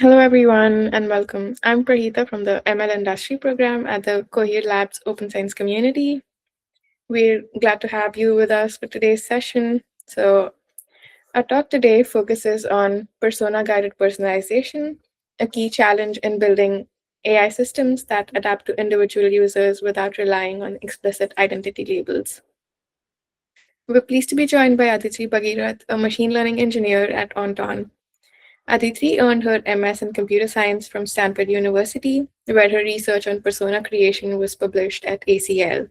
Hello, everyone, and welcome. I'm Prahita from the ML Industry Program at the Cohere Labs Open Science Community. We're glad to have you with us for today's session. So, our talk today focuses on persona-guided personalization, a key challenge in building AI systems that adapt to individual users without relying on explicit identity labels. We're pleased to be joined by Aditri Bhagirath, a machine learning engineer at Onton. Aditri earned her MS in computer science from Stanford University, where her research on persona creation was published at ACL.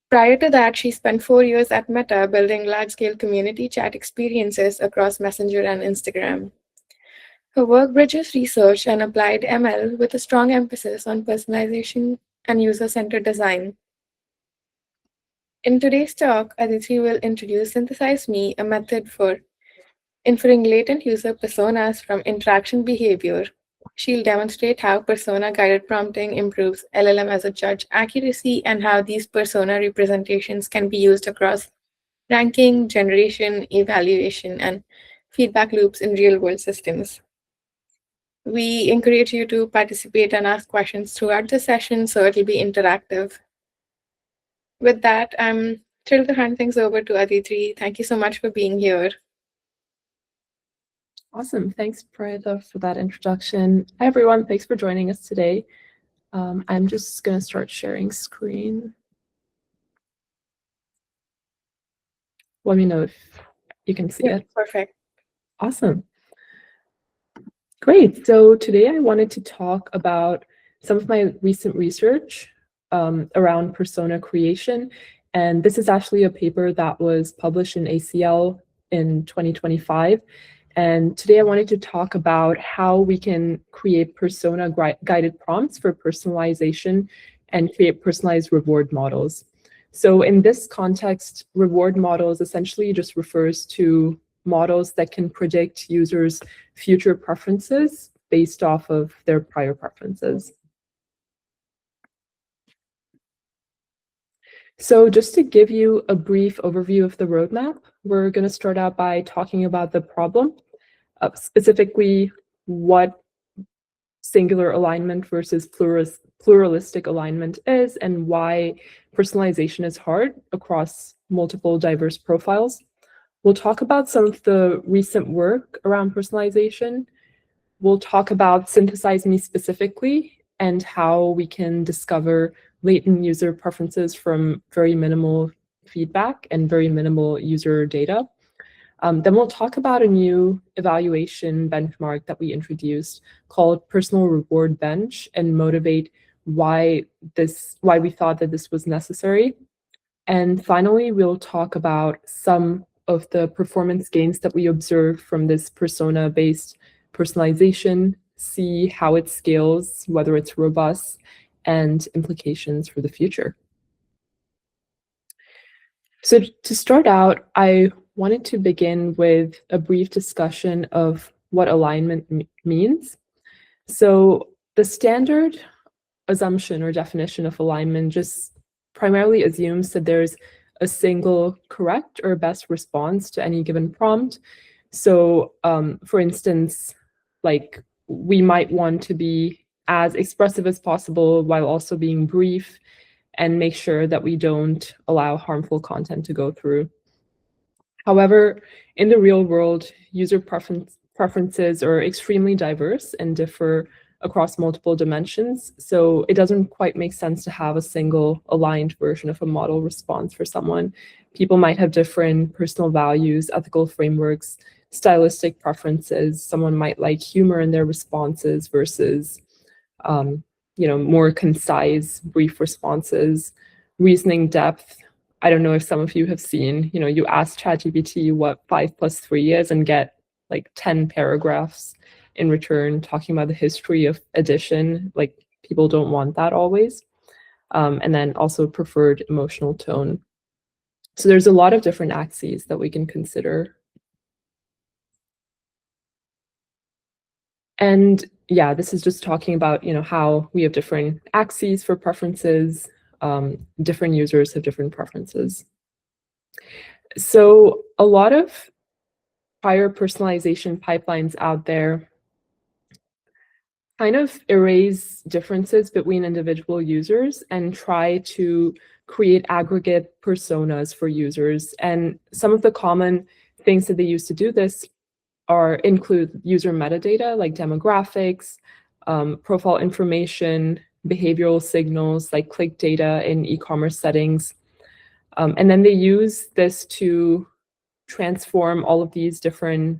Prior to that, she spent 4 years at Meta building large-scale community chat experiences across Messenger and Instagram. Her work bridges research and applied ML with a strong emphasis on personalization and user-centered design. In today's talk, Aditri will introduce SynthesizeMe, a method for inferring latent user personas from interaction behavior. She'll demonstrate how persona-guided prompting improves LLM-as-a-judge accuracy and how these persona representations can be used across ranking, generation, evaluation, and feedback loops in real-world systems. We encourage you to participate and ask questions throughout the session, so it'll be interactive. With that, I'm thrilled to hand things over to Aditri. Thank you so much for being here. Awesome. Thanks, Prayatha, for that introduction. Hi, everyone. Thanks for joining us today. I'm just going to start sharing screen. Let me know if you can see it. Perfect. Awesome. Great. So today I wanted to talk about some of my recent research around persona creation. And this is actually a paper that was published in ACL in 2025. And today I wanted to talk about how we can create persona-guided prompts for personalization and create personalized reward models. So in this context, reward models essentially just refers to models that can predict users' future preferences based off of their prior preferences. So just to give you a brief overview of the roadmap, we're going to start out by talking about the problem, specifically what singular alignment versus pluralistic alignment is and why personalization is hard across multiple diverse profiles. We'll talk about some of the recent work around personalization. We'll talk about SynthesizeMe specifically and how we can discover latent user preferences from very minimal feedback and very minimal user data. Then we'll talk about a new evaluation benchmark that we introduced called Personal Reward Bench and motivate why we thought that this was necessary. And finally, we'll talk about some of the performance gains that we observed from this persona-based personalization, see how it scales, whether it's robust, and implications for the future. So to start out, I wanted to begin with a brief discussion of what alignment means. So the standard assumption or definition of alignment just primarily assumes that there's a single correct or best response to any given prompt. So for instance, like we might want to be as expressive as possible while also being brief and make sure that we don't allow harmful content to go through. However, in the real world, user preferences are extremely diverse and differ across multiple dimensions. So it doesn't quite make sense to have a single aligned version of a model response for someone. People might have different personal values, ethical frameworks, stylistic preferences. Someone might like humor in their responses versus more concise, brief responses, reasoning depth. I don't know if some of you have seen, you ask ChatGPT what 5 + 3 is and get like 10 paragraphs in return talking about the history of addition. Like people don't want that always. And then also preferred emotional tone. So there's a lot of different axes that we can consider. And yeah, this is just talking about, how we have different axes for preferences. Different users have different preferences. So a lot of prior personalization pipelines out there kind of erase differences between individual users and try to create aggregate personas for users. And some of the common things that they use to do this include user metadata like demographics, profile information, behavioral signals like click data in e-commerce settings. And then they use this to transform all of these different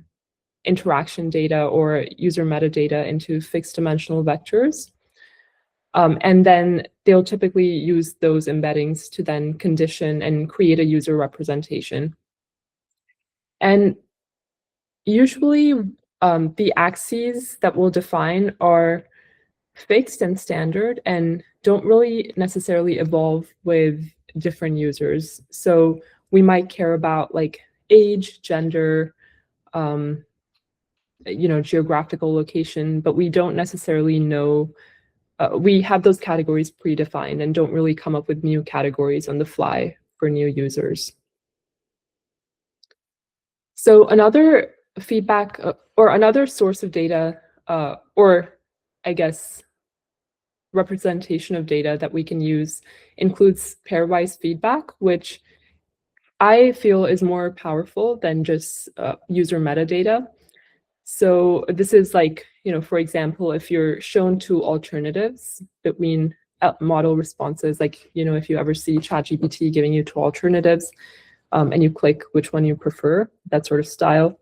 interaction data or user metadata into fixed dimensional vectors. And then they'll typically use those embeddings to then condition and create a user representation. And usually the axes that we'll define are fixed and standard and don't really necessarily evolve with different users. So we might care about like age, gender, geographical location, but we don't necessarily know. We have those categories predefined and don't really come up with new categories on the fly for new users. So another feedback or another source of data, or I guess representation of data that we can use includes pairwise feedback, which I feel is more powerful than just user metadata. So this is like, for example, if you're shown two alternatives between model responses, like, if you ever see ChatGPT giving you two alternatives and you click which one you prefer, that sort of style.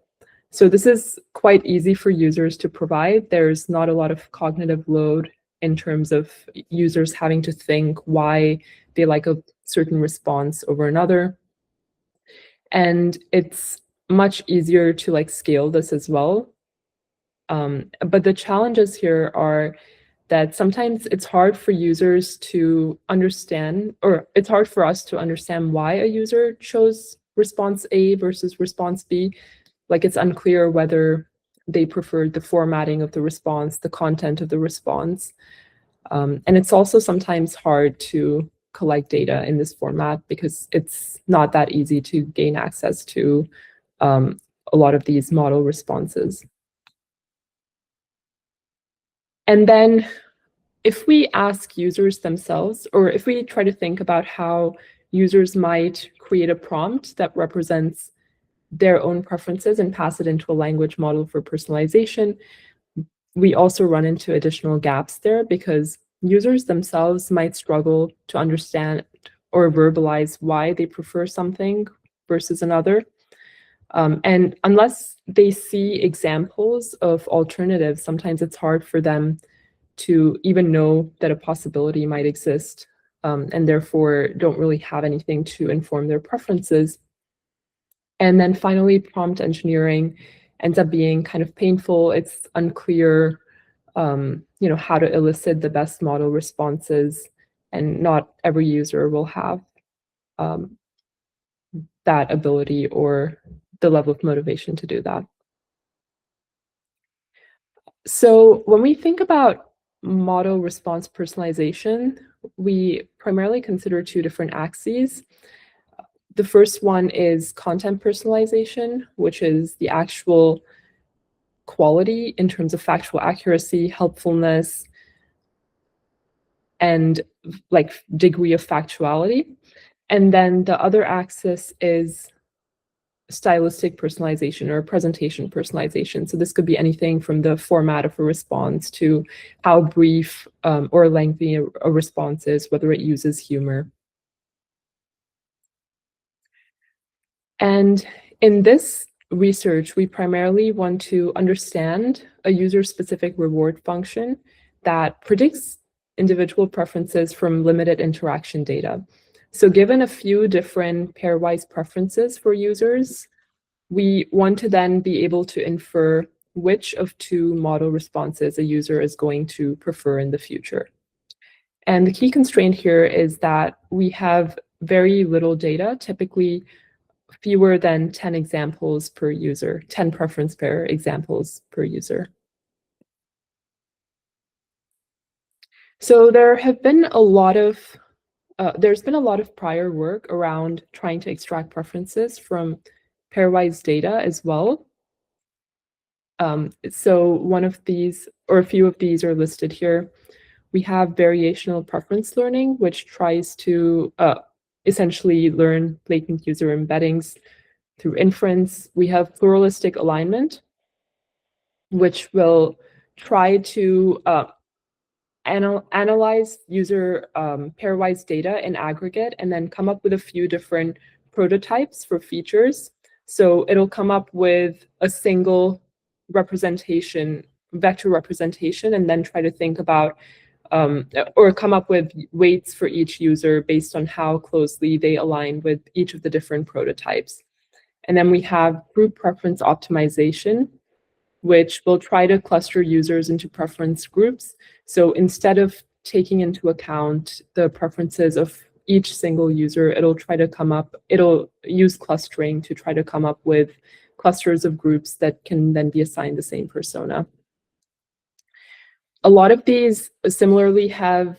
So this is quite easy for users to provide. There's not a lot of cognitive load in terms of users having to think why they like a certain response over another. And it's much easier to like scale this as well. But the challenges here are that sometimes it's hard for users to understand, or it's hard for us to understand why a user chose response A versus response B. Like it's unclear whether they preferred the formatting of the response, the content of the response. And it's also sometimes hard to collect data in this format because it's not that easy to gain access to a lot of these model responses. And then if we ask users themselves, or if we try to think about how users might create a prompt that represents their own preferences and pass it into a language model for personalization, we also run into additional gaps there because users themselves might struggle to understand or verbalize why they prefer something versus another. And unless they see examples of alternatives, sometimes it's hard for them to even know that a possibility might exist, and therefore don't really have anything to inform their preferences. And then finally, prompt engineering ends up being kind of painful. It's unclear, how to elicit the best model responses, and not every user will have that ability or the level of motivation to do that. So when we think about model response personalization, we primarily consider two different axes. The first one is content personalization, which is the actual quality in terms of factual accuracy, helpfulness, and like degree of factuality. And then the other axis is stylistic personalization or presentation personalization. So this could be anything from the format of a response to how brief or lengthy a response is, whether it uses humor. And in this research, we primarily want to understand a user-specific reward function that predicts individual preferences from limited interaction data. So given a few different pairwise preferences for users, we want to then be able to infer which of two model responses a user is going to prefer in the future. And the key constraint here is that we have very little data, typically fewer than 10 examples per user, 10 preference pair examples per user. So there have been a lot of there's been a lot of prior work around trying to extract preferences from pairwise data as well. So one of these, or a few of these are listed here. We have variational preference learning, which tries to essentially learn latent user embeddings through inference. We have pluralistic alignment, which will try to analyze user pairwise data in aggregate and then come up with a few different prototypes for features. So it'll come up with a single representation, vector representation, and then try to think about or come up with weights for each user based on how closely they align with each of the different prototypes. And then we have group preference optimization, which will try to cluster users into preference groups. So instead of taking into account the preferences of each single user, it'll use clustering to try to come up with clusters of groups that can then be assigned the same persona. A lot of these similarly have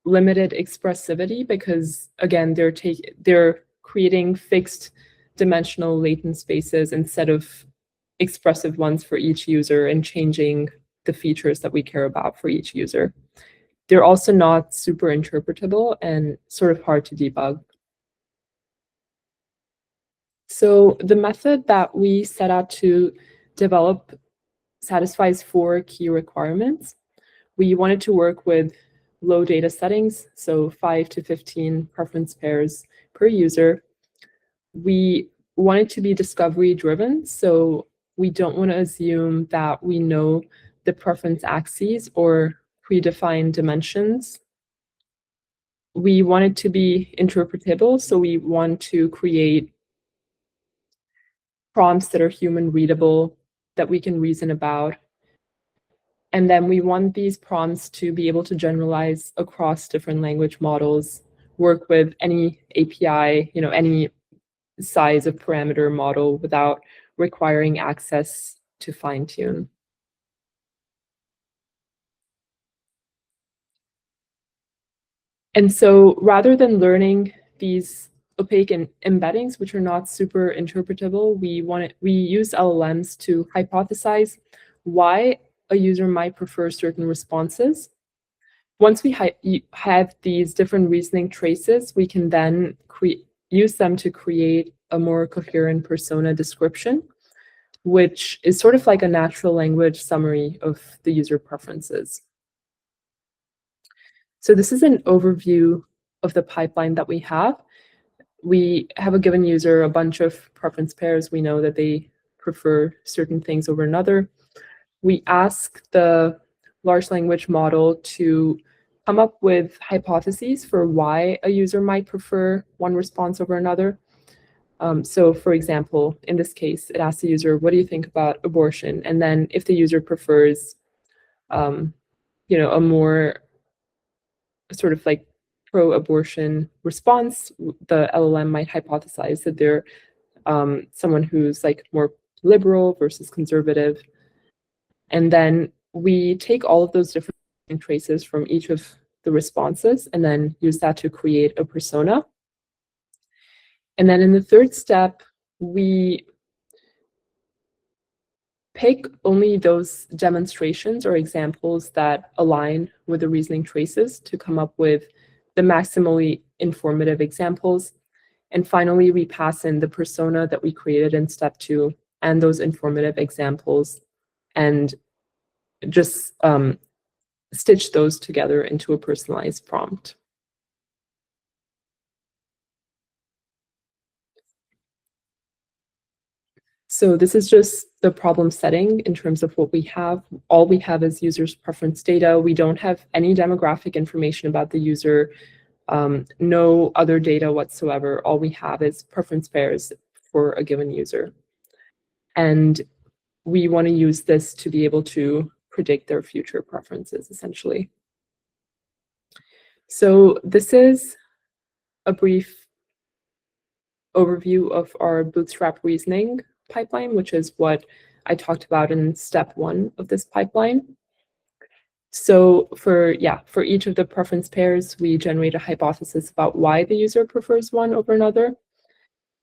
limited expressivity because, again, they're creating fixed dimensional latent spaces instead of expressive ones for each user and changing the features that we care about for each user. They're also not super interpretable and sort of hard to debug. So the method that we set out to develop satisfies 4 key requirements. We wanted to work with low data settings, so 5 to 15 preference pairs per user. We wanted to be discovery driven, so we don't want to assume that we know the preference axes or predefined dimensions. We want it to be interpretable, so we want to create prompts that are human readable, that we can reason about. And then we want these prompts to be able to generalize across different language models, work with any API, any size of parameter model without requiring access to fine-tune. And so rather than learning these opaque embeddings, which are not super interpretable, we use LLMs to hypothesize why a user might prefer certain responses. Once we have these different reasoning traces, we can then use them to create a more coherent persona description, which is sort of like a natural language summary of the user preferences. So this is an overview of the pipeline that we have. We have a given user a bunch of preference pairs. We know that they prefer certain things over another. We ask the large language model to come up with hypotheses for why a user might prefer one response over another. So for example, in this case, it asks the user, what do you think about abortion? And then if the user prefers, a more sort of like pro-abortion response, the LLM might hypothesize that they're someone who's like more liberal versus conservative. And then we take all of those different traces from each of the responses and then use that to create a persona. And then in the third step, we pick only those demonstrations or examples that align with the reasoning traces to come up with the maximally informative examples. And finally, we pass in the persona that we created in step 2 and those informative examples and just stitch those together into a personalized prompt. So this is just the problem setting in terms of what we have. All we have is users' preference data. We don't have any demographic information about the user, no other data whatsoever. All we have is preference pairs for a given user. And we want to use this to be able to predict their future preferences, essentially. So this is a brief overview of our bootstrap reasoning pipeline, which is what I talked about in step 1 of this pipeline. So for each of the preference pairs, we generate a hypothesis about why the user prefers one over another.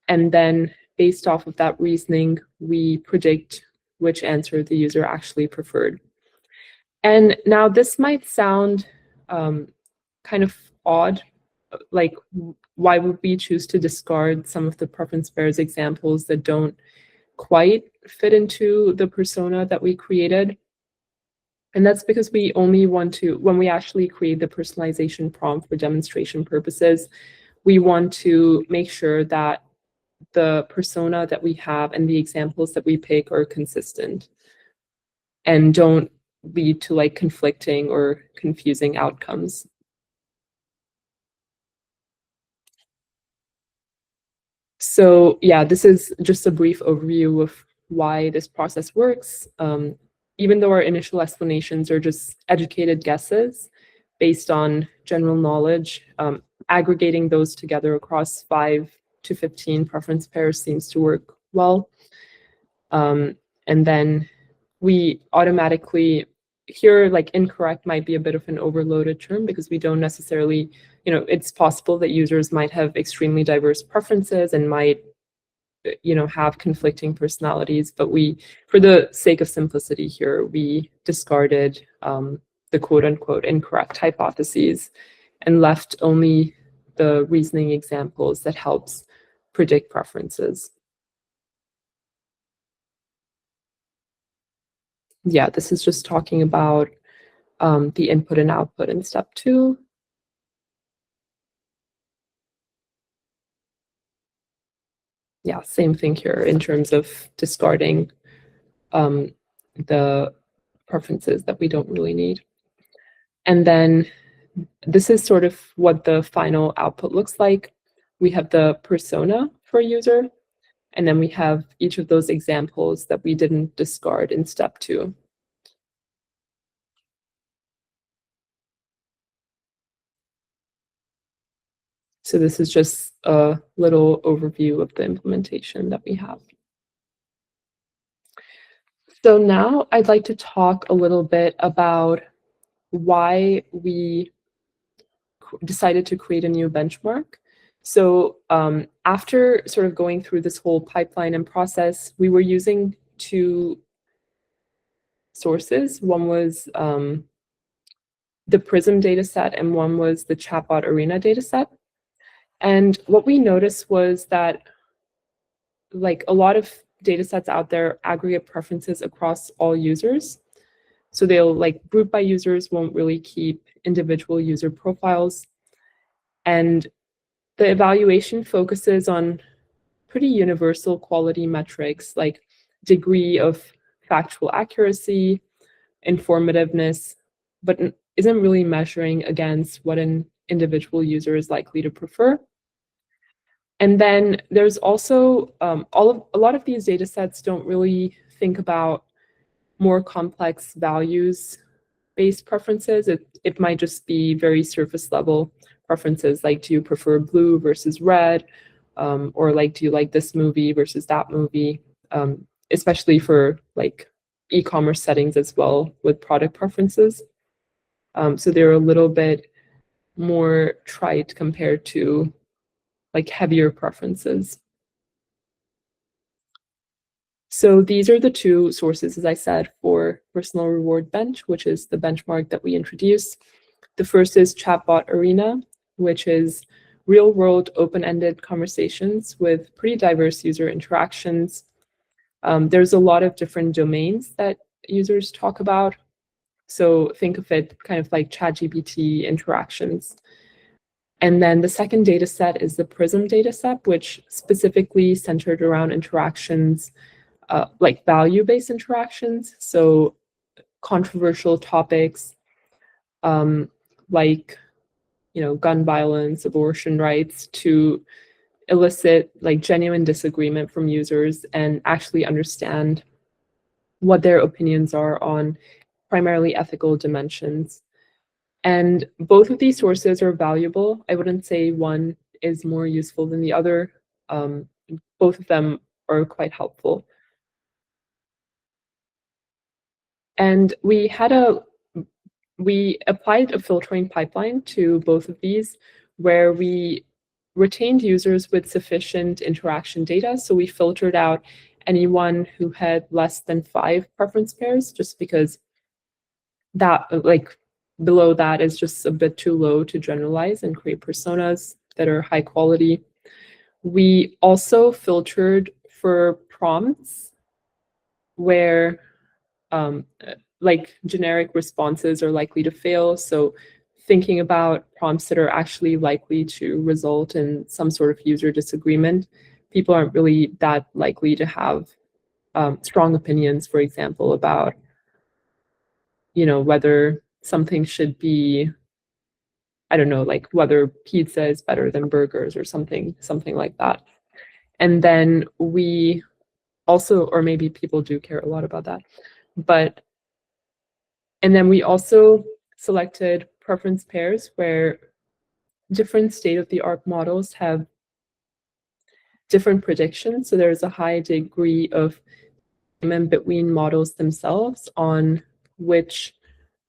And then based off of that reasoning, we predict which answer the user actually preferred. And now this might sound kind of odd, like why would we choose to discard some of the preference pairs examples that don't quite fit into the persona that we created? And that's because we only want to, when we actually create the personalization prompt for demonstration purposes, we want to make sure that the persona that we have and the examples that we pick are consistent and don't lead to like conflicting or confusing outcomes. So yeah, this is just a brief overview of why this process works. Even though our initial explanations are just educated guesses based on general knowledge, aggregating those together across 5 to 15 preference pairs seems to work well. And then we automatically, here like incorrect might be a bit of an overloaded term because we don't necessarily, it's possible that users might have extremely diverse preferences and might have conflicting personalities, but for the sake of simplicity here, we discarded the quote unquote incorrect hypotheses and left only the reasoning examples that helps predict preferences. Yeah, this is just talking about the input and output in step 2. Yeah, same thing here in terms of discarding the preferences that we don't really need. And then this is sort of what the final output looks like. We have the persona for a user, and then we have each of those examples that we didn't discard in step 2. So this is just a little overview of the implementation that we have. So now I'd like to talk a little bit about why we decided to create a new benchmark. So after sort of going through this whole pipeline and process, we were using 2 sources. One was the Prism dataset and one was the Chatbot Arena dataset. And what we noticed was that like a lot of datasets out there aggregate preferences across all users. So they'll like group by users, won't really keep individual user profiles. And the evaluation focuses on pretty universal quality metrics like degree of factual accuracy, informativeness, but isn't really measuring against what an individual user is likely to prefer. And then there's also a lot of these data sets don't really think about more complex values-based preferences. It might just be very surface level preferences, like do you prefer blue versus red, or like do you like this movie versus that movie, especially for like e-commerce settings as well with product preferences. So they're a little bit more trite compared to like heavier preferences. So these are the 2 sources, as I said, for personal reward bench, which is the benchmark that we introduced. The first is Chatbot Arena, which is real-world open-ended conversations with pretty diverse user interactions. There's a lot of different domains that users talk about. So think of it kind of like ChatGPT interactions. And then the second data set is the Prism data set, which specifically centered around interactions, like value-based interactions. So controversial topics like, gun violence, abortion rights, to elicit like genuine disagreement from users and actually understand what their opinions are on primarily ethical dimensions. And both of these sources are valuable. I wouldn't say one is more useful than the other. Both of them are quite helpful. And we applied a filtering pipeline to both of these where we retained users with sufficient interaction data. So we filtered out anyone who had less than 5 preference pairs, just because that, like, below that is just a bit too low to generalize and create personas that are high quality. We also filtered for prompts where like generic responses are likely to fail. So thinking about prompts that are actually likely to result in some sort of user disagreement, people aren't really that likely to have strong opinions, for example, about, you know, whether something should be, I don't know, like whether pizza is better than burgers or something like that. And then we also, or maybe people do care a lot about that, but, and then we also selected preference pairs where different state-of-the-art models have different predictions. So there's a high degree of agreement between models themselves on which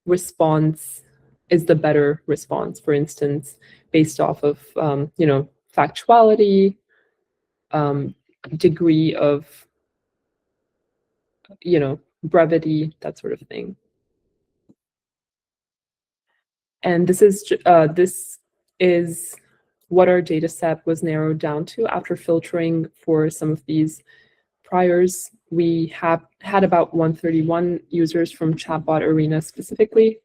response is the better response, for instance, based off of, you know, factuality, degree of, you know, brevity, that sort of thing. And this is what our data set was narrowed down to after filtering for some of these priors. We have had about 131 users from Chatbot Arena specifically,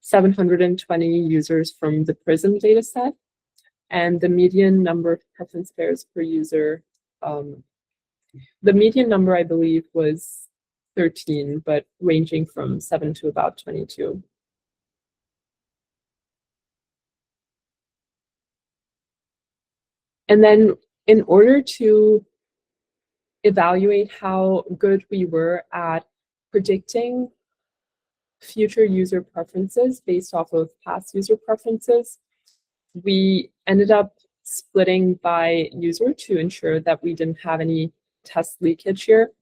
720 users from the Prism dataset, and the median number of preference pairs per user, the median number, I believe, was 13, but ranging from 7 to about 22. And then in order to evaluate how good we were at predicting future user preferences based off of past user preferences, we ended up splitting by user to ensure that we didn't have any test leakage here.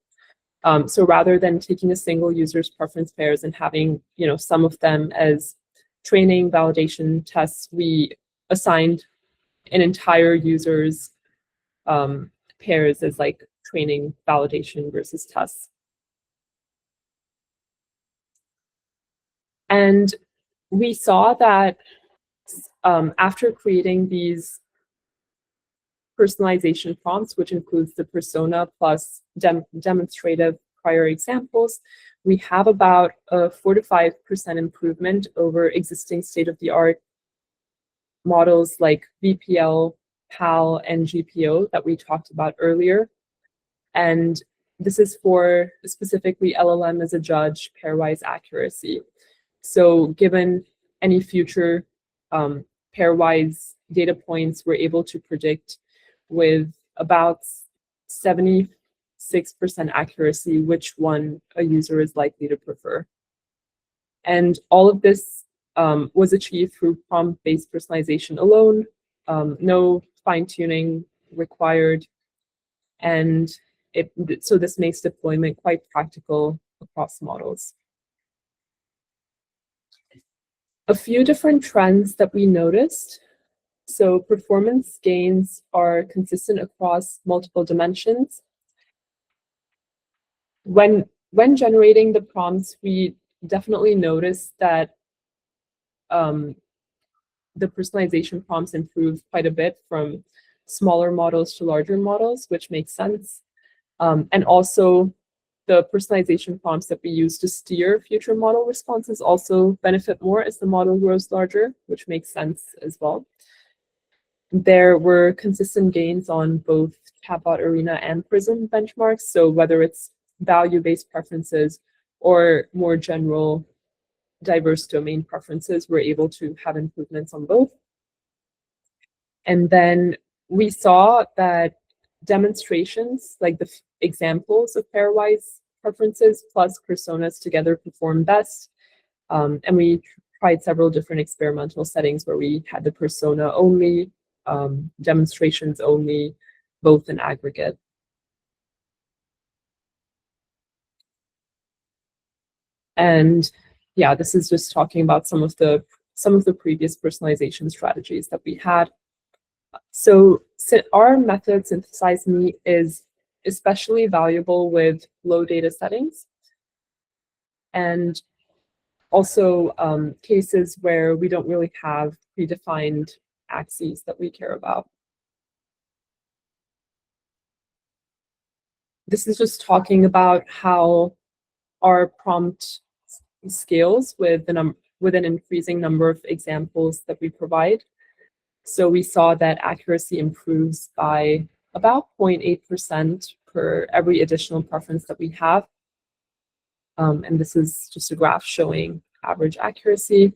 So rather than taking a single user's preference pairs and having, you know, some of them as training validation tests, we assigned an entire user's pairs as like training validation versus tests. And we saw that after creating these personalization prompts, which includes the persona plus demonstrative prior examples, we have about a 4 to 5% improvement over existing state-of-the-art models like VPL, PAL, and GPO that we talked about earlier. And this is for specifically LLM-as-a-judge pairwise accuracy. So given any future pairwise data points, we're able to predict with about 76% accuracy which one a user is likely to prefer. And all of this was achieved through prompt-based personalization alone, no fine-tuning required, and so this makes deployment quite practical across models. A few different trends that we noticed. So performance gains are consistent across multiple dimensions. When generating the prompts, we definitely noticed that the personalization prompts improved quite a bit from smaller models to larger models, which makes sense. And also, the personalization prompts that we use to steer future model responses also benefit more as the model grows larger, which makes sense as well. There were consistent gains on both Chatbot Arena and Prism benchmarks. So whether it's value-based preferences or more general diverse domain preferences, we're able to have improvements on both. And then we saw that demonstrations, like the examples of pairwise preferences plus personas together perform best. And we tried several different experimental settings where we had the persona only, demonstrations only, both in aggregate. And yeah, this is just talking about some of the previous personalization strategies that we had. So our method, SynthesizeMe, is especially valuable with low data settings. And also cases where we don't really have predefined axes that we care about. This is just talking about how our prompt scales with an increasing number of examples that we provide. So we saw that accuracy improves by about 0.8% per every additional preference that we have. And this is just a graph showing average accuracy.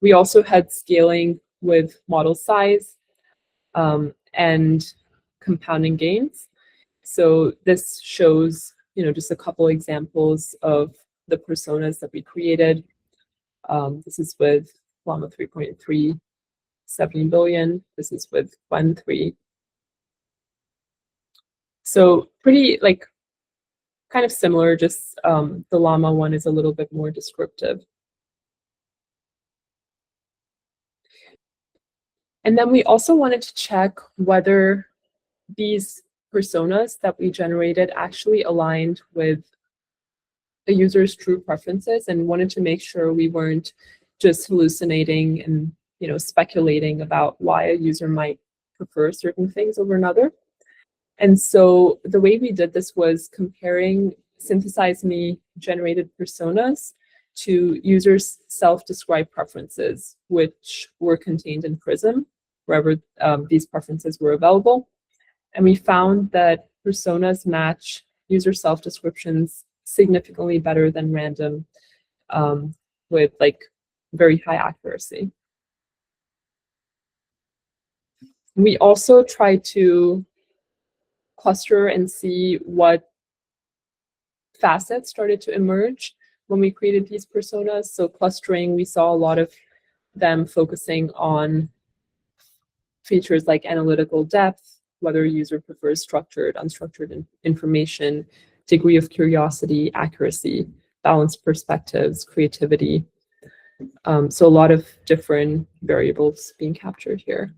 We also had scaling with model size and compounding gains. So this shows, just a couple examples of the personas that we created. This is with Llama 3.3, 70 billion. This is with Qwen 3. So pretty kind of similar, just the Llama one is a little bit more descriptive. And then we also wanted to check whether these personas that we generated actually aligned with the user's true preferences, and wanted to make sure we weren't just hallucinating and speculating about why a user might prefer certain things over another. And so the way we did this was comparing SynthesizeMe generated personas to users' self-described preferences, which were contained in Prism, wherever these preferences were available. And we found that personas match user self-descriptions significantly better than random, with very high accuracy. We also tried to cluster and see what facets started to emerge when we created these personas. So clustering, we saw a lot of them focusing on features like analytical depth, whether a user prefers structured, unstructured information, degree of curiosity, accuracy, balanced perspectives, creativity. So a lot of different variables being captured here.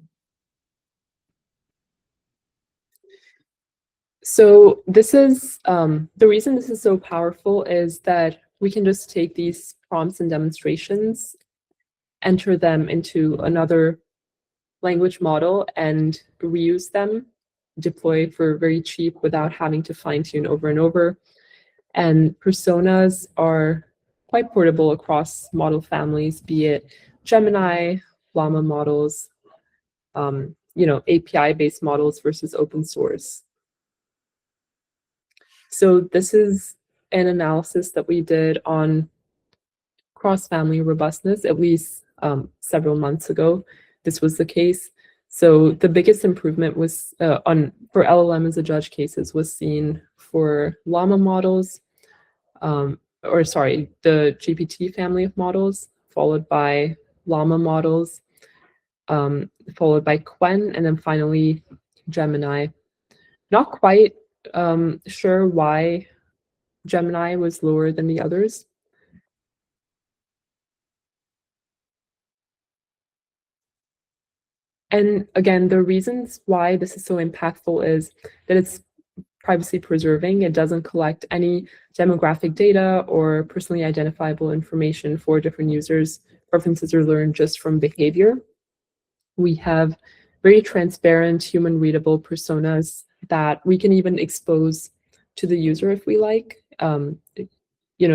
So this is, the reason this is so powerful is that we can just take these prompts and demonstrations, enter them into another language model, and reuse them, deploy for very cheap without having to fine-tune over and over. And personas are quite portable across model families, be it Gemini, Llama models, API-based models versus open source. So this is an analysis that we did on cross-family robustness, at least several months ago. This was the case. So the biggest improvement was for LLM-as-a-judge cases was seen for Llama models, the GPT family of models, followed by Llama models, followed by Qwen, and then finally Gemini. Not quite sure why Gemini was lower than the others. And again, the reasons why this is so impactful is that it's privacy preserving. It doesn't collect any demographic data or personally identifiable information for different users. Preferences are learned just from behavior. We have very transparent, human readable personas that we can even expose to the user if we like.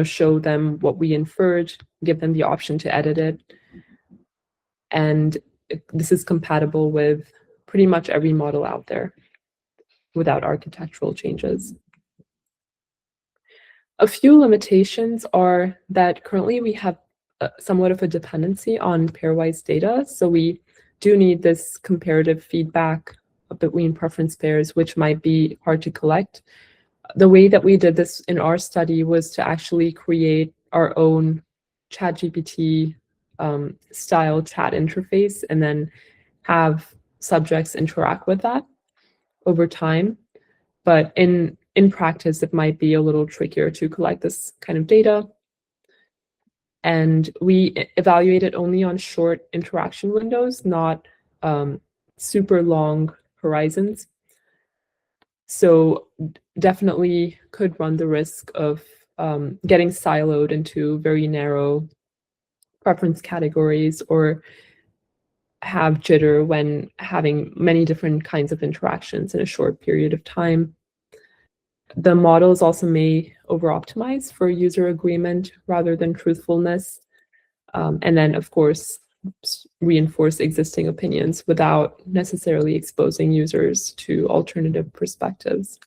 Show them what we inferred, give them the option to edit it. And this is compatible with pretty much every model out there without architectural changes. A few limitations are that currently we have somewhat of a dependency on pairwise data. So we do need this comparative feedback between preference pairs, which might be hard to collect. The way that we did this in our study was to actually create our own ChatGPT style chat interface and then have subjects interact with that over time. But in practice, it might be a little trickier to collect this kind of data. And we evaluate it only on short interaction windows, not super long horizons. So definitely could run the risk of getting siloed into very narrow preference categories or have jitter when having many different kinds of interactions in a short period of time. The models also may over-optimize for user agreement rather than truthfulness. And then, of course, reinforce existing opinions without necessarily exposing users to alternative perspectives.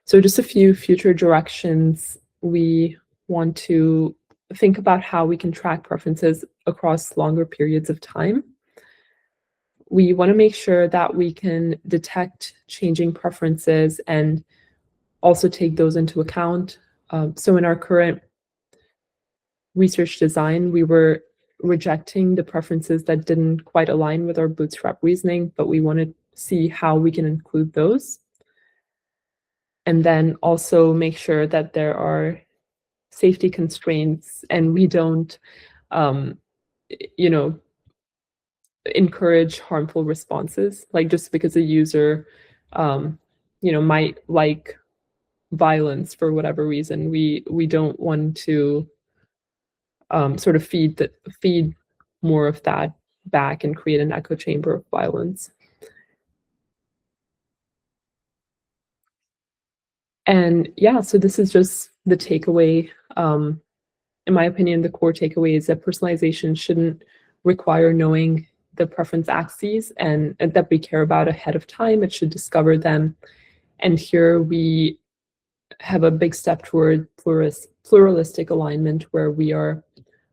So just a few future directions. We want to think about how we can track preferences across longer periods of time. We want to make sure that we can detect changing preferences and also take those into account. So in our current research design, we were rejecting the preferences that didn't quite align with our bootstrap reasoning, but we want to see how we can include those. And then also make sure that there are safety constraints and we don't, you know, encourage harmful responses. Like just because a user, you know, might like violence for whatever reason, we don't want to sort of feed more of that back and create an echo chamber of violence. And yeah, so this is just the takeaway. In my opinion, the core takeaway is that personalization shouldn't require knowing the preference axes and that we care about ahead of time. It should discover them. And here we have a big step toward pluralistic alignment where we are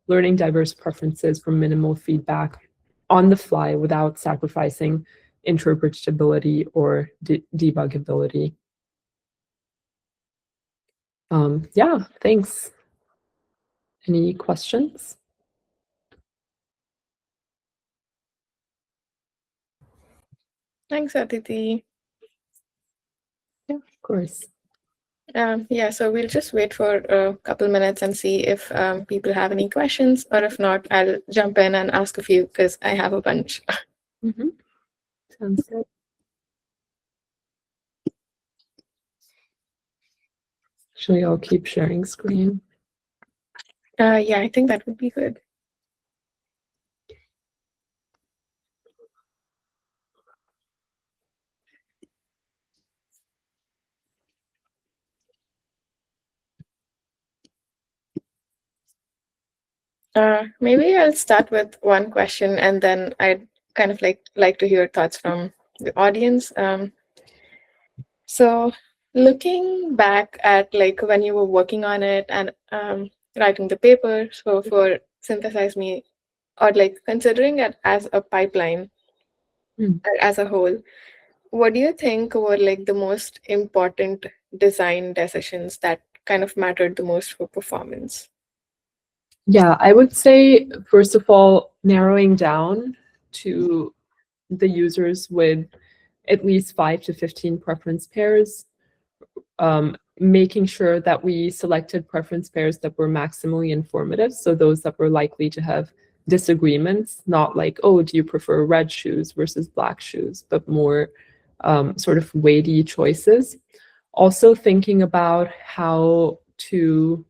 learning diverse preferences from minimal feedback on the fly without sacrificing interpretability or debuggability. Yeah, thanks. Any questions? Thanks, Aditi. Yeah, of course. Yeah, so we'll just wait for a couple minutes and see if people have any questions, or if not, I'll jump in and ask a few because I have a bunch. Sounds good. Actually, I'll keep sharing screen. Yeah, I think that would be good. Maybe I'll start with one question, and then I'd kind of like to hear thoughts from the audience. So looking back at like when you were working on it and writing the paper, so for Synthesize Me, or like considering it as a pipeline as a whole, what do you think were like the most important design decisions that kind of mattered the most for performance? Yeah, I would say, first of all, narrowing down to the users with at least 5 to 15 preference pairs, making sure that we selected preference pairs that were maximally informative, so those that were likely to have disagreements, not like, oh, do you prefer red shoes versus black shoes, but more sort of weighty choices. Also thinking about how to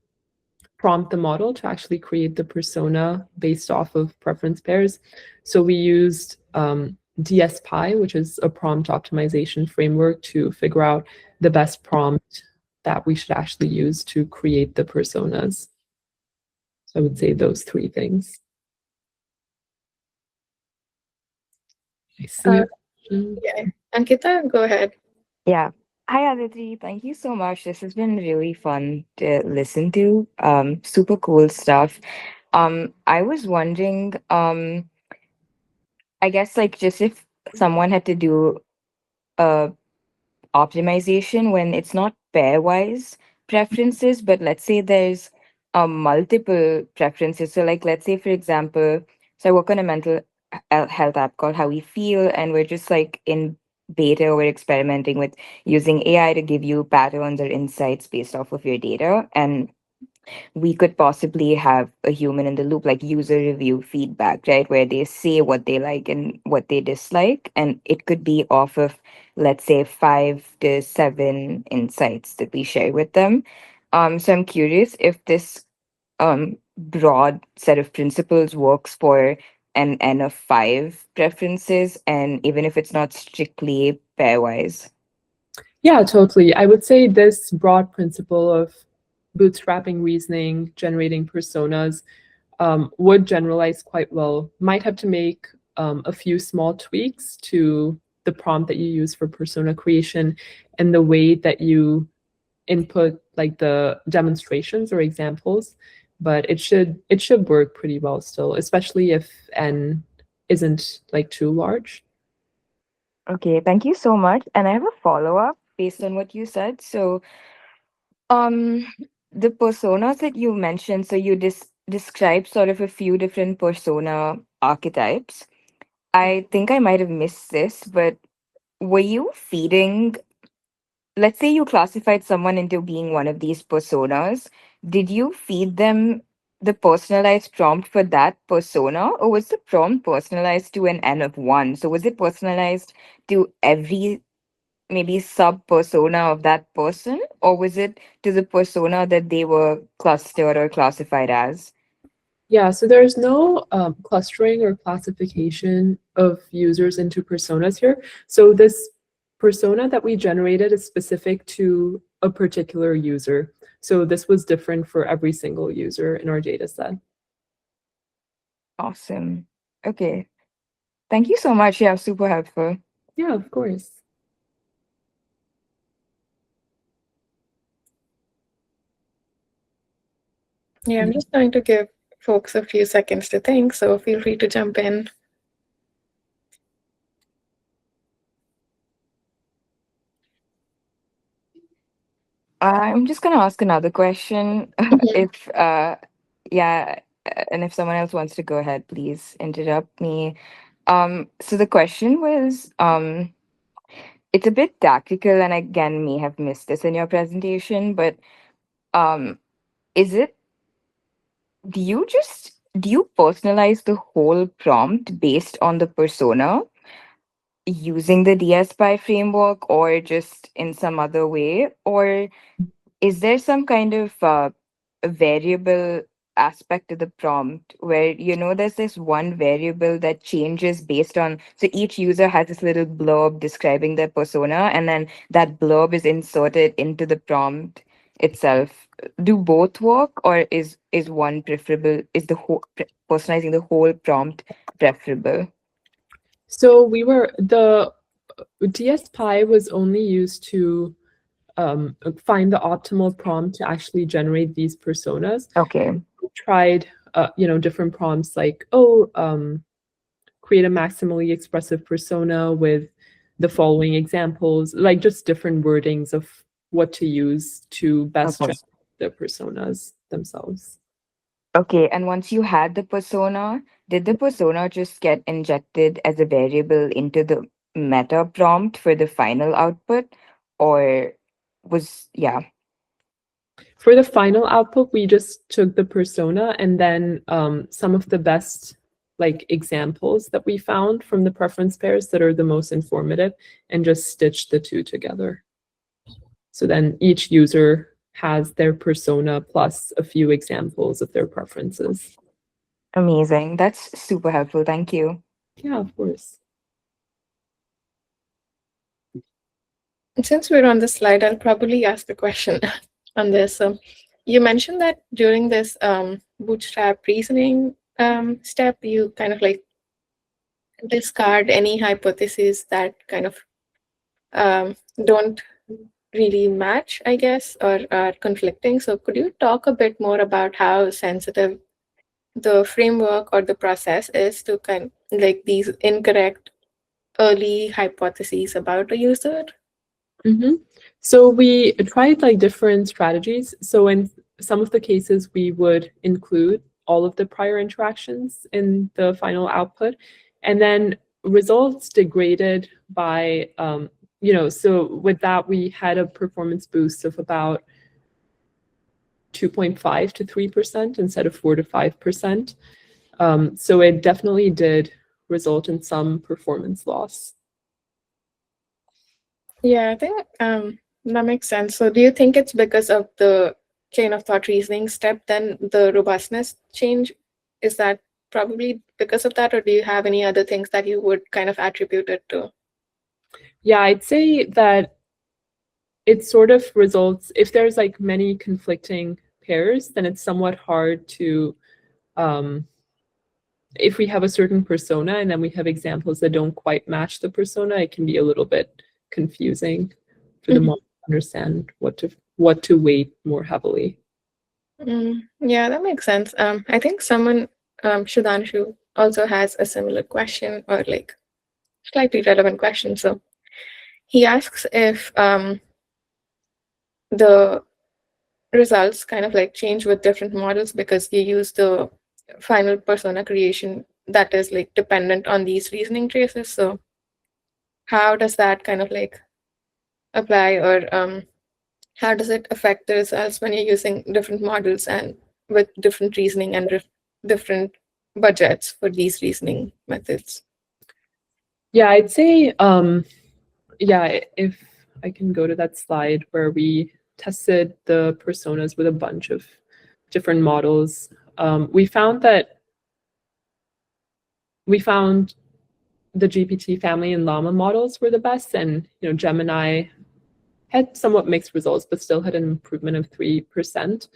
prompt the model to actually create the persona based off of preference pairs. So we used DSPy, which is a prompt optimization framework, to figure out the best prompt that we should actually use to create the personas. So I would say those three things. I see your question. Yeah, Ankita, go ahead. Yeah. Hi, Aditri. Thank you so much. This has been really fun to listen to. Super cool stuff. I was wondering, I guess like just if someone had to do a optimization when it's not pairwise preferences, but let's say there's multiple preferences. So like let's say for example, so I work on a mental health app called How We Feel, and we're just like in beta, we're experimenting with using AI to give you patterns or insights based off of your data. And we could possibly have a human in the loop, like user review feedback, right? Where they say what they like and what they dislike. And it could be off of, let's say, 5 to 7 insights that we share with them. So I'm curious if this broad set of principles works for an N of 5 preferences, and even if it's not strictly pairwise. Yeah, totally. I would say this broad principle of bootstrapping reasoning, generating personas, would generalize quite well. Might have to make a few small tweaks to the prompt that you use for persona creation and the way that you input like the demonstrations or examples, but it should work pretty well still, especially if N isn't like too large. Okay, thank you so much. And I have a follow-up based on what you said. So, um, the personas that you mentioned, so you described sort of a few different persona archetypes. I think I might have missed this, but were you feeding, let's say you classified someone into being one of these personas, did you feed them the personalized prompt for that persona, or was the prompt personalized to an N of 1? So was it personalized to every maybe sub persona of that person, or was it to the persona that they were clustered or classified as? Yeah, so there's no clustering or classification of users into personas here. So this persona that we generated is specific to a particular user. So this was different for every single user in our data set. Awesome. Okay. Thank you so much. Yeah, super helpful. Yeah, of course. Yeah, I'm just going to give folks a few seconds to think, so feel free to jump in. I'm just gonna ask another question. If yeah, and if someone else wants to go ahead, please interrupt me. So the question was, it's a bit tactical, and again, may have missed this in your presentation, but um, is it? Do you personalize the whole prompt based on the persona using the DSPy framework, or just in some other way, or is there some kind of a variable aspect to the prompt where there's this one variable that changes based on, so each user has this little blurb describing their persona, and then that blurb is inserted into the prompt itself? Do both work, or is one preferable? Is the whole personalizing the whole prompt preferable? So the DSPy was only used to find the optimal prompt to actually generate these personas. Okay. We tried, different prompts like, create a maximally expressive persona with the following examples, like just different wordings of what to use to best Okay. generate the personas themselves. Okay, and once you had the persona, did the persona just get injected as a variable into the meta prompt for the final output? Or yeah. For the final output, we just took the persona and then some of the best like examples that we found from the preference pairs that are the most informative and just stitched the two together. So then each user has their persona plus a few examples of their preferences. Amazing. That's super helpful. Thank you. Yeah, of course. Since we're on the slide, I'll probably ask a question on this. So you mentioned that during this bootstrap reasoning step, you kind of like discard any hypotheses that kind of don't really match, I guess, or are conflicting. So could you talk a bit more about how sensitive the framework or the process is to kind of like these incorrect early hypotheses about a user? Mm-hmm. So we tried like different strategies. So in some of the cases, we would include all of the prior interactions in the final output, and then results degraded by, so with that, we had a performance boost of about 2.5 to 3% instead of 4 to 5%. So it definitely did result in some performance loss. Yeah, I think that makes sense. So do you think it's because of the chain of thought reasoning step, then the robustness change, is that probably because of that, or do you have any other things that you would kind of attribute it to? Yeah, I'd say that it sort of results, if there's like many conflicting pairs, then it's somewhat hard to, if we have a certain persona and then we have examples that don't quite match the persona, it can be a little bit confusing for the model to understand what to weight more heavily. Yeah, that makes sense. I think someone, Shudanshu, also has a similar question, or like slightly relevant question. So he asks if the results kind of like change with different models because you use the final persona creation that is like dependent on these reasoning traces. So how does that kind of like apply, or how does it affect the results when you're using different models and with different reasoning and different budgets for these reasoning methods? Yeah, I'd say, yeah, if I can go to that slide where we tested the personas with a bunch of different models, we found the GPT family and Llama models were the best, and Gemini had somewhat mixed results, but still had an improvement of 3%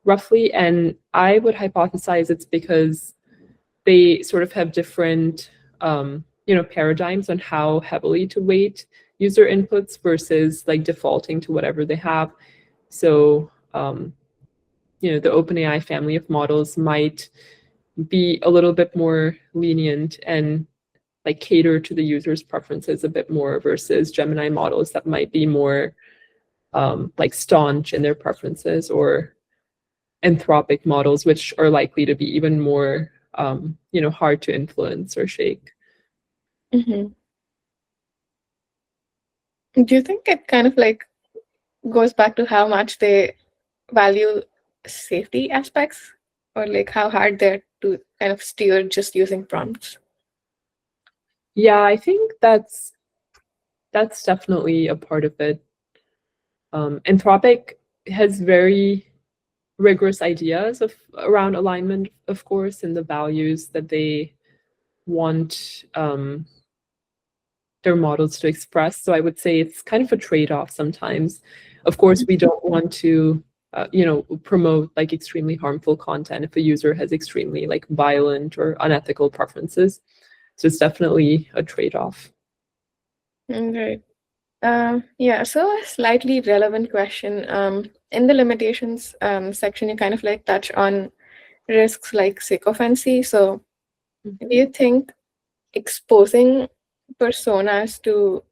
roughly. And I would hypothesize it's because they sort of have different paradigms on how heavily to weight user inputs versus like defaulting to whatever they have. So the OpenAI family of models might be a little bit more lenient and like cater to the user's preferences a bit more versus Gemini models that might be more like staunch in their preferences, or Anthropic models, which are likely to be even more hard to influence or shake. Mm-hmm. Do you think it kind of like goes back to how much they value safety aspects, or like how hard they're to kind of steer just using prompts? Yeah, I think that's definitely a part of it. Anthropic has very rigorous ideas around alignment, of course, and the values that they want their models to express. So I would say it's kind of a trade-off sometimes. Of course, we don't want to promote like extremely harmful content if a user has extremely like violent or unethical preferences. So it's definitely a trade-off. Right. Yeah, so a slightly relevant question. In the limitations section, you kind of like touch on risks like sycophancy. So do you think exposing personas to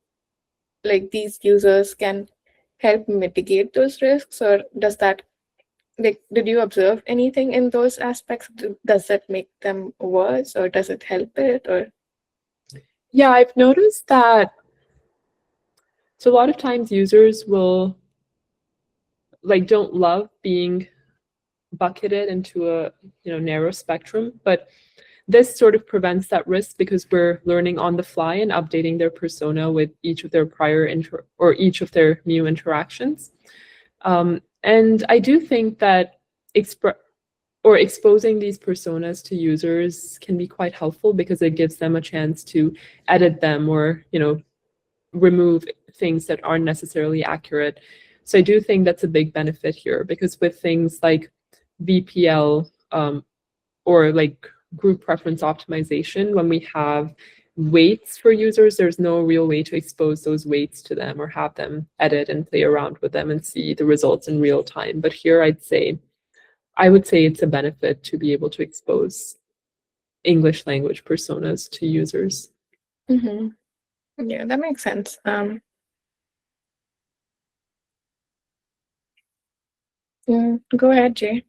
like these users can help mitigate those risks, or does that, like, did you observe anything in those aspects? Does it make them worse, or does it help it, or? Yeah, I've noticed that. So a lot of times users will don't love being bucketed into a narrow spectrum, but this sort of prevents that risk because we're learning on the fly and updating their persona with each of their each of their new interactions. And I do think that exposing these personas to users can be quite helpful because it gives them a chance to edit them or remove things that aren't necessarily accurate. So I do think that's a big benefit here, because with things like VPL or like group preference optimization, when we have weights for users, there's no real way to expose those weights to them or have them edit and play around with them and see the results in real time. But here I would say it's a benefit to be able to expose English language personas to users. Mm-hmm. Yeah, that makes sense. Go ahead, Jay.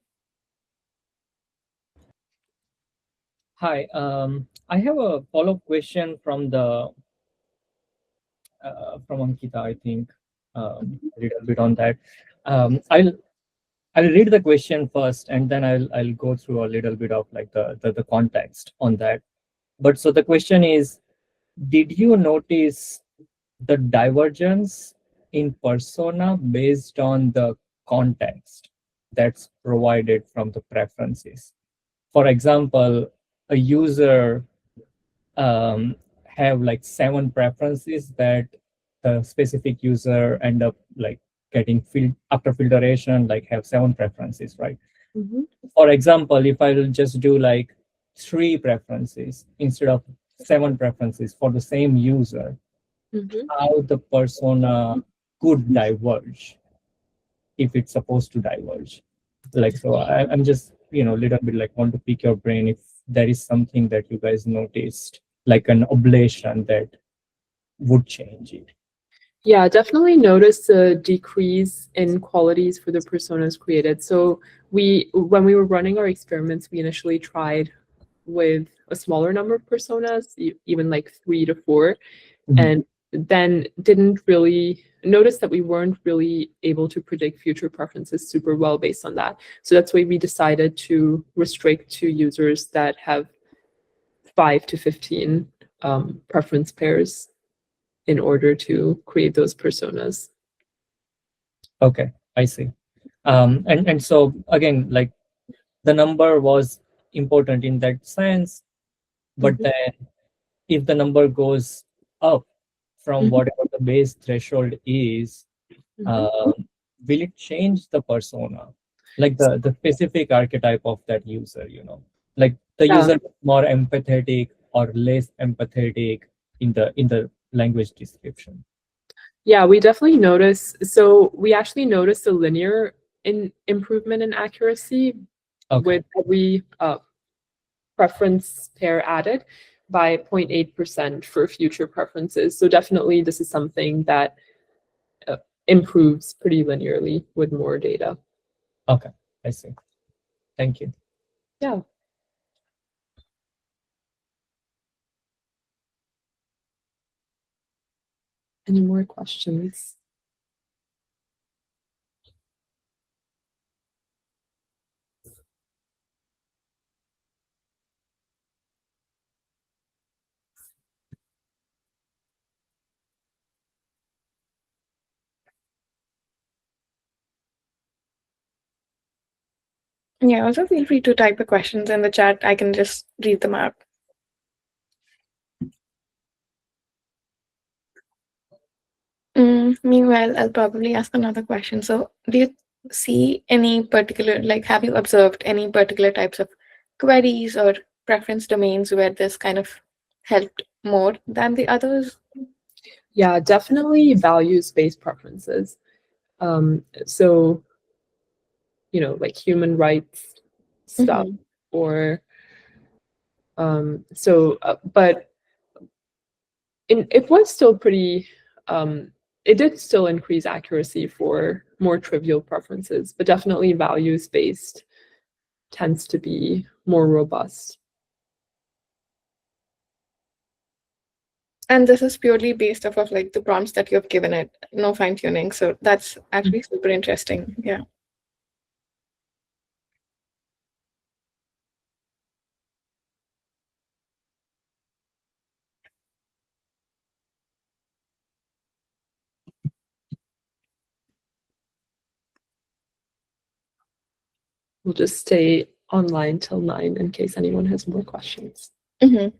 Hi, I have a follow-up question from Ankita, I think, a little bit on that. I'll read the question first, and then I'll go through a little bit of like the context on that. But so the question is, did you notice the divergence in persona based on the context? that's provided from the preferences. For example, a user have like 7 preferences that the specific user end up like getting after filtration, like have 7 preferences, right? Mhm. For example, if I will just do like 3 preferences instead of 7 preferences for the same user, Mhm. how the persona could diverge if it's supposed to diverge. Like, so I'm just, little bit like want to pick your brain if there is something that you guys noticed, like an oblation that would change it. Yeah, definitely notice a decrease in qualities for the personas created. So when we were running our experiments, we initially tried with a smaller number of personas, even like 3 to 4, and then didn't really notice that we weren't really able to predict future preferences super well based on that. So that's why we decided to restrict to users that have 5 to 15 preference pairs in order to create those personas. Okay, I see. And so again, like the number was important in that sense, but Mhm. then if the number goes up from Mhm. whatever the base threshold is, Mhm. uh, will it change the persona, like the specific archetype of that user? Like the Yeah. user more empathetic or less empathetic in the language description. Yeah, we definitely notice. So we actually noticed a linear improvement in accuracy Okay. with every preference pair added by 0.8% for future preferences. So definitely this is something that improves pretty linearly with more data. Okay, I see. Thank you. Yeah. Any more questions? Yeah, also feel free to type the questions in the chat. I can just read them out. Meanwhile, I'll probably ask another question. So, do you see any particular, like, have you observed any particular types of queries or preference domains where this kind of helped more than the others? Yeah, definitely values-based preferences. So, like human rights stuff, Mhm. or but it was still pretty. It did still increase accuracy for more trivial preferences, but definitely values-based tends to be more robust. And this is purely based off of like the prompts that you have given it, no fine tuning. So that's actually super interesting. Yeah. We'll just stay online till 9 in case anyone has more questions. Mm-hmm.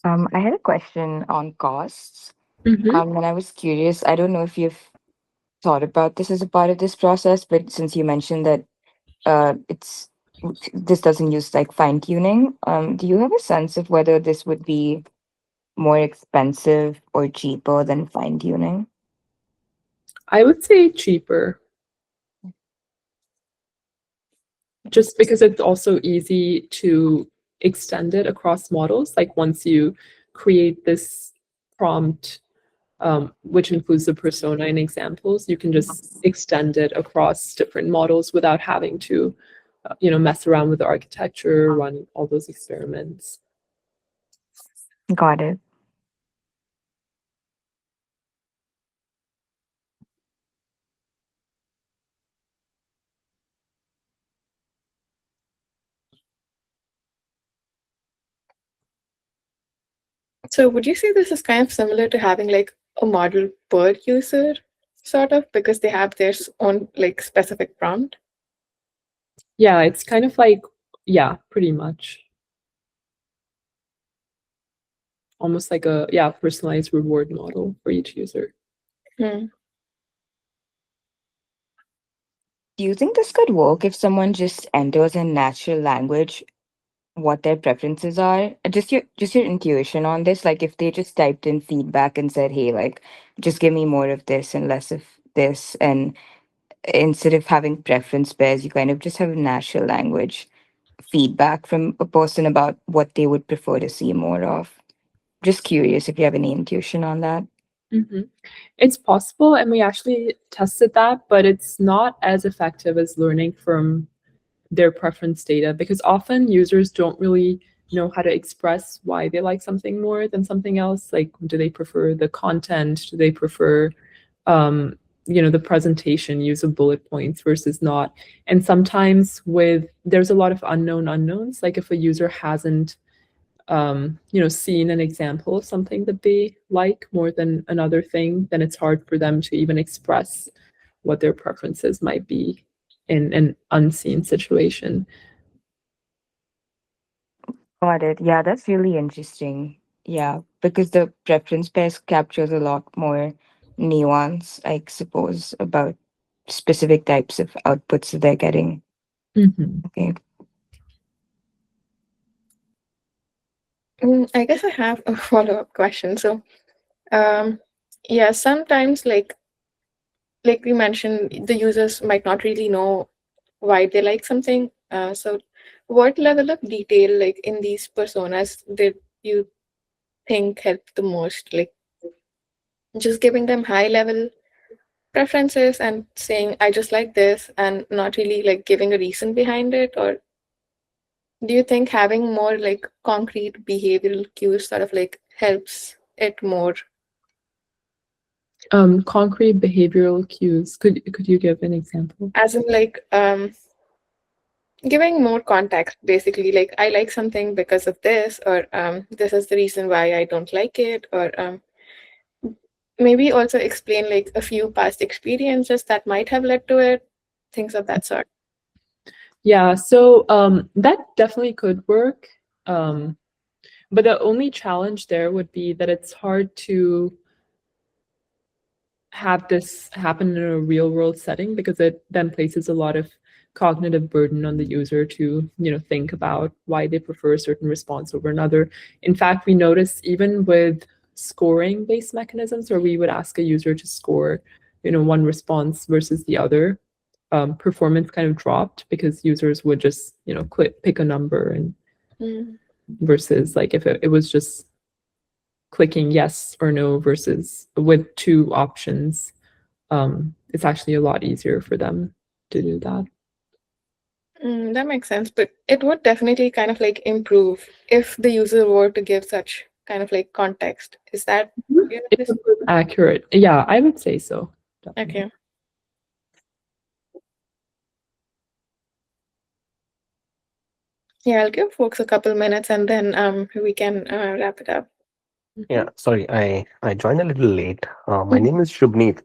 I had a question on costs. Mhm. And I was curious. I don't know if you've thought about this as a part of this process, but since you mentioned that it's this doesn't use like fine tuning, do you have a sense of whether this would be more expensive or cheaper than fine tuning? I would say cheaper, just because it's also easy to extend it across models. Like once you create this prompt, which includes the persona and examples, you can just extend it across different models without having to, mess around with the architecture, run all those experiments. Got it. So would you say this is kind of similar to having like a model per user, sort of, because they have their own like specific prompt? Yeah, it's kind of like, yeah, pretty much. Almost like a, yeah, personalized reward model for each user. Hmm. Do you think this could work if someone just enters in natural language what their preferences are? Just your intuition on this. Like if they just typed in feedback and said, "Hey, like just give me more of this and less of this," and instead of having preference pairs, you kind of just have natural language feedback from a person about what they would prefer to see more of. Just curious if you have any intuition on that. Mhm. It's possible, and we actually tested that, but it's not as effective as learning from their preference data because often users don't really know how to express why they like something more than something else. Like, do they prefer the content? Do they prefer, the presentation, use of bullet points versus not? And sometimes there's a lot of unknown unknowns. Like if a user hasn't seen an example of something that they like more than another thing, then it's hard for them to even express what their preferences might be in an unseen situation. Got it. Yeah, that's really interesting. Yeah, because the preference pairs captures a lot more nuance, I suppose, about specific types of outputs that they're getting. Mm-hmm. Okay. I guess I have a follow-up question. So, um, yeah, sometimes like we mentioned, the users might not really know why they like something. So, what level of detail, like in these personas, did you think helped the most? Like just giving them high-level preferences and saying, "I just like this," and not really like giving a reason behind it, or do you think having more like concrete behavioral cues sort of like helps it more? Concrete behavioral cues. Could you give an example? As in like giving more context, basically, like I like something because of this, or this is the reason why I don't like it, or maybe also explain like a few past experiences that might have led to it, things of that sort. Yeah, so that definitely could work. Um, but the only challenge there would be that it's hard to have this happen in a real world setting because it then places a lot of cognitive burden on the user to think about why they prefer a certain response over another. In fact, we notice even with scoring based mechanisms where we would ask a user to score one response versus the other, performance kind of dropped because users would just pick a number, and Mm. versus like if it was just clicking yes or no versus with two options, it's actually a lot easier for them to do that. That makes sense, but it would definitely kind of like improve if the user were to give such kind of like context. Is that It's accurate. Yeah, I would say so. Definitely. okay? Yeah, I'll give folks a couple minutes and then we can wrap it up. Yeah, sorry, I joined a little late. My Mhm. name is Shubneet,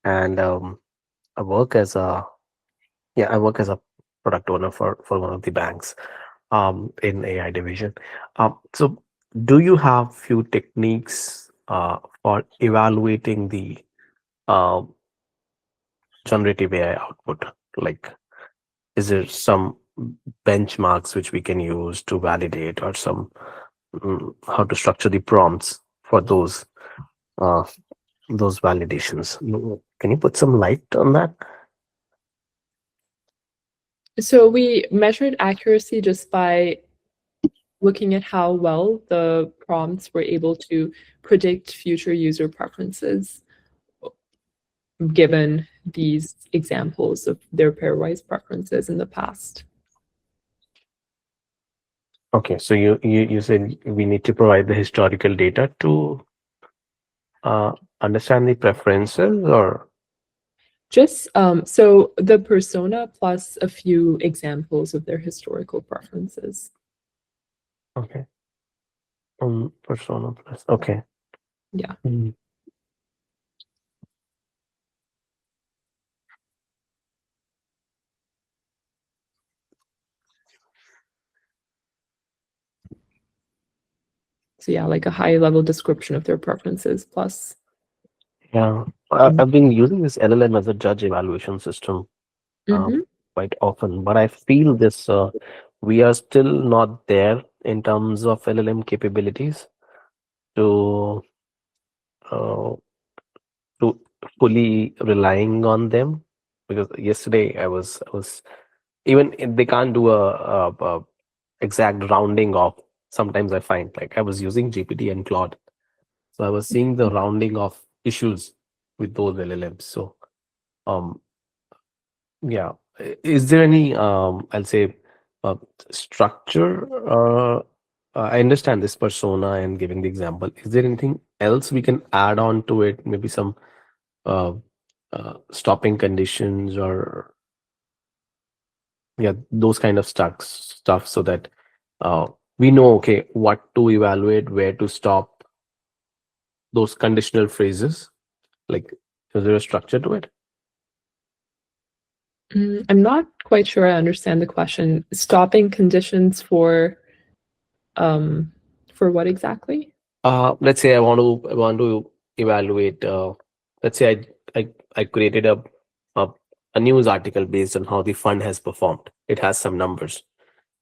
and I work as a I work as a product owner for one of the banks in AI division. So do you have few techniques for evaluating the uh, generative AI output? Like, is there some benchmarks which we can use to validate, or some how to structure the prompts for uh, those validations? Can you put some light on that? So we measured accuracy just by looking at how well the prompts were able to predict future user preferences given these examples of their pairwise preferences in the past. Okay, so you said we need to provide the historical data to understand the preferences, or Just so the persona plus a few examples of their historical preferences. okay, persona plus. Okay. Yeah. Mm. So yeah, like a high level description of their preferences plus. Yeah, Mhm. I've been using this LLM as a judge evaluation system Mhm. quite often, but I feel this we are still not there in terms of LLM capabilities to uh, to fully relying on them, because yesterday I was even if they can't do a exact rounding off. Sometimes I find, like, I was using GPT and Claude, so I was seeing the rounding of issues with those LLMs. So um yeah, is there any I'll say uh, structure? I understand this persona and giving the example. Is there anything else we can add on to it? Maybe some uh, stopping conditions, or yeah, those kind of stuff, so that we know, okay, what to evaluate, where to stop, those conditional phrases. Like, is there a structure to it? I'm not quite sure I understand the question. Stopping conditions for what exactly? Let's say I want to evaluate. Let's say I created a a news article based on how the fund has performed. It has some numbers,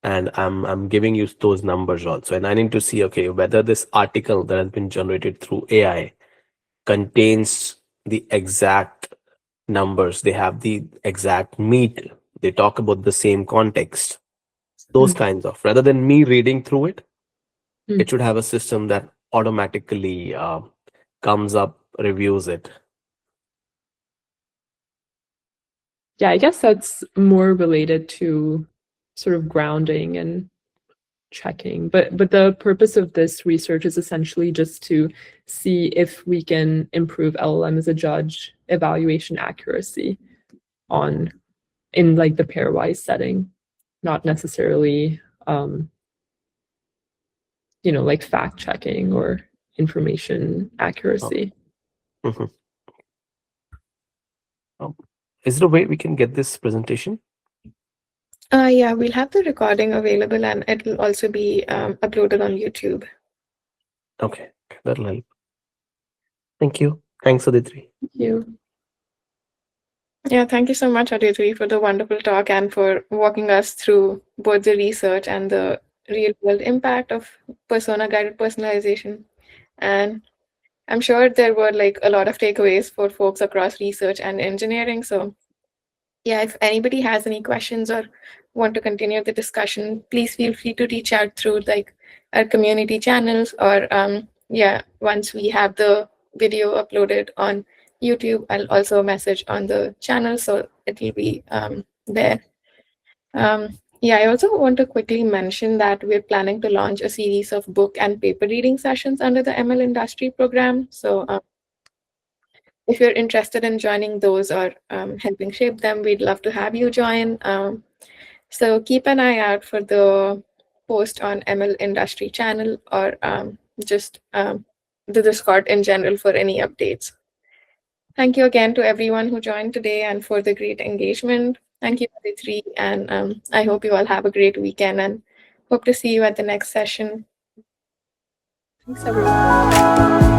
and I'm giving you those numbers also, and I need to see, okay, whether this article that has been generated through AI contains the exact numbers. They have the exact meat. They talk about the same context. Those kinds of, rather than me reading through it, Mm. it should have a system that automatically comes up, reviews it. Yeah, I guess that's more related to sort of grounding and checking. But the purpose of this research is essentially just to see if we can improve LLM-as-a-judge evaluation accuracy in like the pairwise setting, not necessarily like fact checking or information accuracy. Mhm. Is there a way we can get this presentation? Yeah, we'll have the recording available and it will also be uploaded on YouTube. Okay, that'll help. Thank you. Thanks, Aditri. Thank you. Yeah, thank you so much, Aditri, for the wonderful talk and for walking us through both the research and the real world impact of persona guided personalization. And I'm sure there were like a lot of takeaways for folks across research and engineering. So yeah, if anybody has any questions or want to continue the discussion, please feel free to reach out through like our community channels, or yeah, once we have the video uploaded on YouTube, I'll also message on the channel, so it will be there. Yeah, I also want to quickly mention that we're planning to launch a series of book and paper reading sessions under the ML industry program. So if you're interested in joining those or helping shape them, we'd love to have you join. So keep an eye out for the post on ML industry channel, or just the Discord in general for any updates. Thank you again to everyone who joined today and for the great engagement. Thank you, Aditri, and I hope you all have a great weekend and hope to see you at the next session. Thanks, everyone.